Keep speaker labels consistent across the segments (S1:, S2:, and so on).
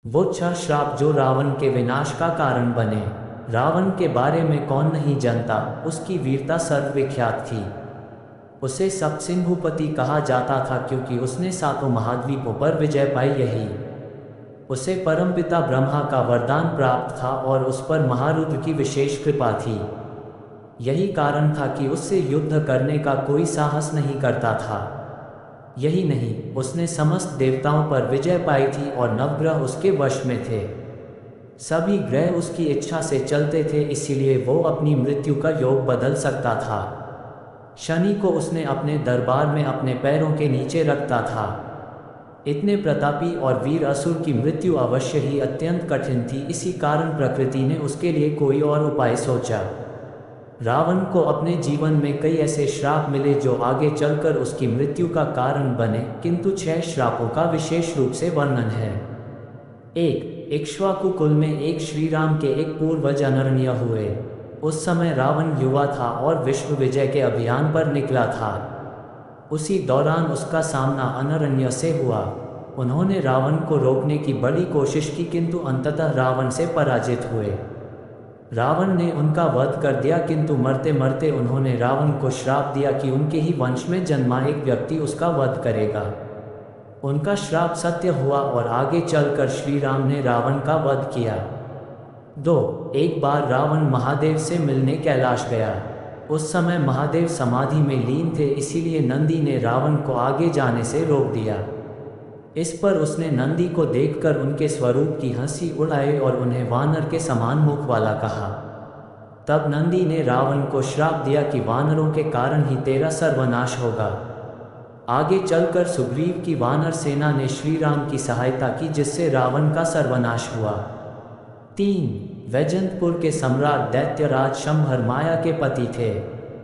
S1: वो 6 श्राप जो रावण के विनाश का कारण बने। रावण के बारे में कौन नहीं जानता, उसकी वीरता सर्वविख्यात थी। उसे सप्तसिंधुपति कहा जाता था क्योंकि उसने 7 महाद्वीपों पर विजय पाई। यही उसे परमपिता ब्रह्मा का वरदान प्राप्त था और उस पर महारुद्र की विशेष कृपा थी। यही कारण था कि उससे युद्ध करने का कोई साहस नहीं करता था। यही नहीं, उसने समस्त देवताओं पर विजय पाई थी और नवग्रह उसके वश में थे। सभी ग्रह उसकी इच्छा से चलते थे, इसीलिए वो अपनी मृत्यु का योग बदल सकता था। शनि को उसने अपने दरबार में अपने पैरों के नीचे रखता था। इतने प्रतापी और वीर असुर की मृत्यु अवश्य ही अत्यंत कठिन थी। इसी कारण प्रकृति ने उसके लिए कोई और उपाय सोचा। रावण को अपने जीवन में कई ऐसे श्राप मिले जो आगे चलकर उसकी मृत्यु का कारण बने, किंतु 6 श्रापों का विशेष रूप से वर्णन है। 1. इक्ष्वाकु कुल में एक श्री राम के एक पूर्वज अनरण्य हुए। उस समय रावण युवा था और विश्व विजय के अभियान पर निकला था। उसी दौरान उसका सामना अनरण्य से हुआ। उन्होंने रावण को रोकने की बड़ी कोशिश की, किंतु अंततः रावण से पराजित हुए। रावण ने उनका वध कर दिया, किंतु मरते मरते उन्होंने रावण को श्राप दिया कि उनके ही वंश में जन्मा एक व्यक्ति उसका वध करेगा। उनका श्राप सत्य हुआ और आगे चलकर श्री राम ने रावण का वध किया। 2. एक बार रावण महादेव से मिलने कैलाश गया। उस समय महादेव समाधि में लीन थे, इसीलिए नंदी ने रावण को आगे जाने से रोक दिया। इस पर उसने नंदी को देखकर उनके स्वरूप की हंसी उड़ाई और उन्हें वानर के समान मुख वाला कहा। तब नंदी ने रावण को श्राप दिया कि वानरों के कारण ही तेरा सर्वनाश होगा। आगे चलकर सुग्रीव की वानर सेना ने श्री राम की सहायता की, जिससे रावण का सर्वनाश हुआ। 3. वैजंतपुर के सम्राट दैत्यराज शंभर माया के पति थे।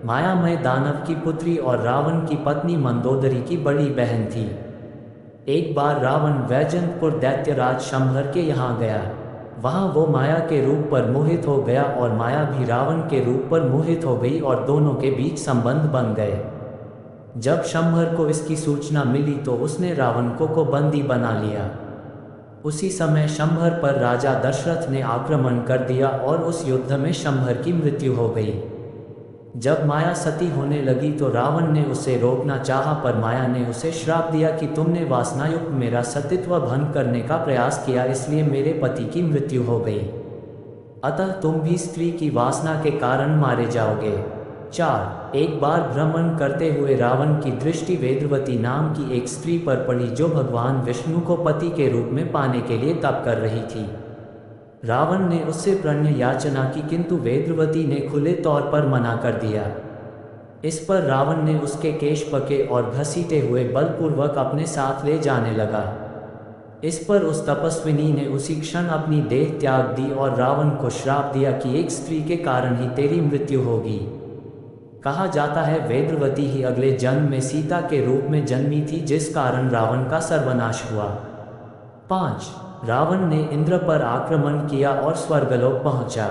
S1: मायामय दानव की पुत्री और रावण की पत्नी मंदोदरी की बड़ी बहन थी। एक बार रावण वैजंतपुर दैत्यराज शंभर के यहाँ गया। वहाँ वो माया के रूप पर मोहित हो गया और माया भी रावण के रूप पर मोहित हो गई और दोनों के बीच संबंध बन गए। जब शंभर को इसकी सूचना मिली तो उसने रावण को बंदी बना लिया। उसी समय शंभर पर राजा दशरथ ने आक्रमण कर दिया और उस युद्ध में शंभर की मृत्यु हो गई। जब माया सती होने लगी तो रावण ने उसे रोकना चाहा, पर माया ने उसे श्राप दिया कि तुमने वासनायुक्त मेरा सतीत्व भंग करने का प्रयास किया, इसलिए मेरे पति की मृत्यु हो गई। अतः तुम भी स्त्री की वासना के कारण मारे जाओगे। 4. एक बार भ्रमण करते हुए रावण की दृष्टि वेदवती नाम की एक स्त्री पर पड़ी, जो भगवान विष्णु को पति के रूप में पाने के लिए तप कर रही थी। रावण ने उससे प्रणय याचना की, किंतु वेदवती ने खुले तौर पर मना कर दिया। इस पर रावण ने उसके केश पके और घसीटे हुए बलपूर्वक अपने साथ ले जाने लगा। इस पर उस तपस्विनी ने उसी क्षण अपनी देह त्याग दी और रावण को श्राप दिया कि एक स्त्री के कारण ही तेरी मृत्यु होगी। कहा जाता है वेदवती ही अगले जन्म में सीता के रूप में जन्मी थी, जिस कारण रावण का सर्वनाश हुआ। 5. रावण ने इंद्र पर आक्रमण किया और स्वर्गलोक पहुंचा।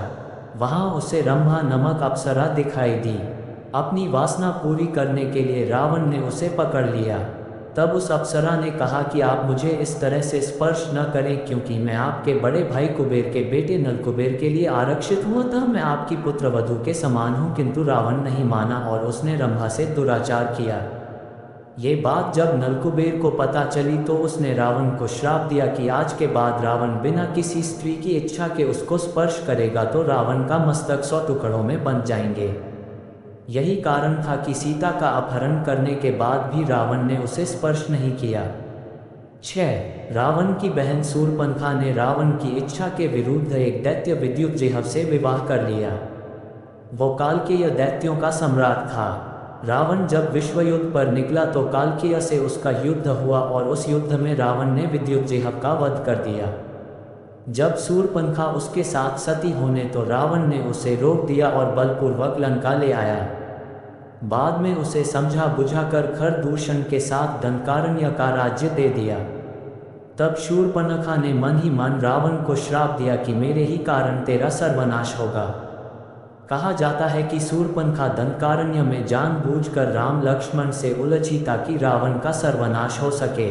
S1: वहां उसे रंभा नामक अप्सरा दिखाई दी। अपनी वासना पूरी करने के लिए रावण ने उसे पकड़ लिया। तब उस अप्सरा ने कहा कि आप मुझे इस तरह से स्पर्श न करें, क्योंकि मैं आपके बड़े भाई कुबेर के बेटे नलकुबेर के लिए आरक्षित हूँ, अतः मैं आपकी पुत्रवधू के समान हूँ। किंतु रावण नहीं माना और उसने रंभा से दुराचार किया। ये बात जब नलकुबेर को पता चली तो उसने रावण को श्राप दिया कि आज के बाद रावण बिना किसी स्त्री की इच्छा के उसको स्पर्श करेगा तो रावण का मस्तक 100 टुकड़ों में बंट जाएंगे। यही कारण था कि सीता का अपहरण करने के बाद भी रावण ने उसे स्पर्श नहीं किया। 6. रावण की बहन शूर्पणखा ने रावण की इच्छा के विरुद्ध एक दैत्य विद्युज्जेहव से विवाह कर लिया। वो कालकेय दैत्यों का सम्राट था। रावण जब विश्वयुद्ध पर निकला तो कालकेय से उसका युद्ध हुआ और उस युद्ध में रावण ने विद्युज्जेहव का वध कर दिया। जब शूर्पणखा उसके साथ सती होने तो रावण ने उसे रोक दिया और बलपूर्वक लंका ले आया। बाद में उसे समझा बुझाकर खरदूषण के साथ दंडकारण्य का राज्य दे दिया। तब शूर्पणखा ने मन ही मन रावण को श्राप दिया कि मेरे ही कारण तेरा सर्वनाश होगा। कहा जाता है कि शूर्पणखा दंडकारण्य में जानबूझकर राम लक्ष्मण से उलझी ताकि रावण का सर्वनाश हो सके।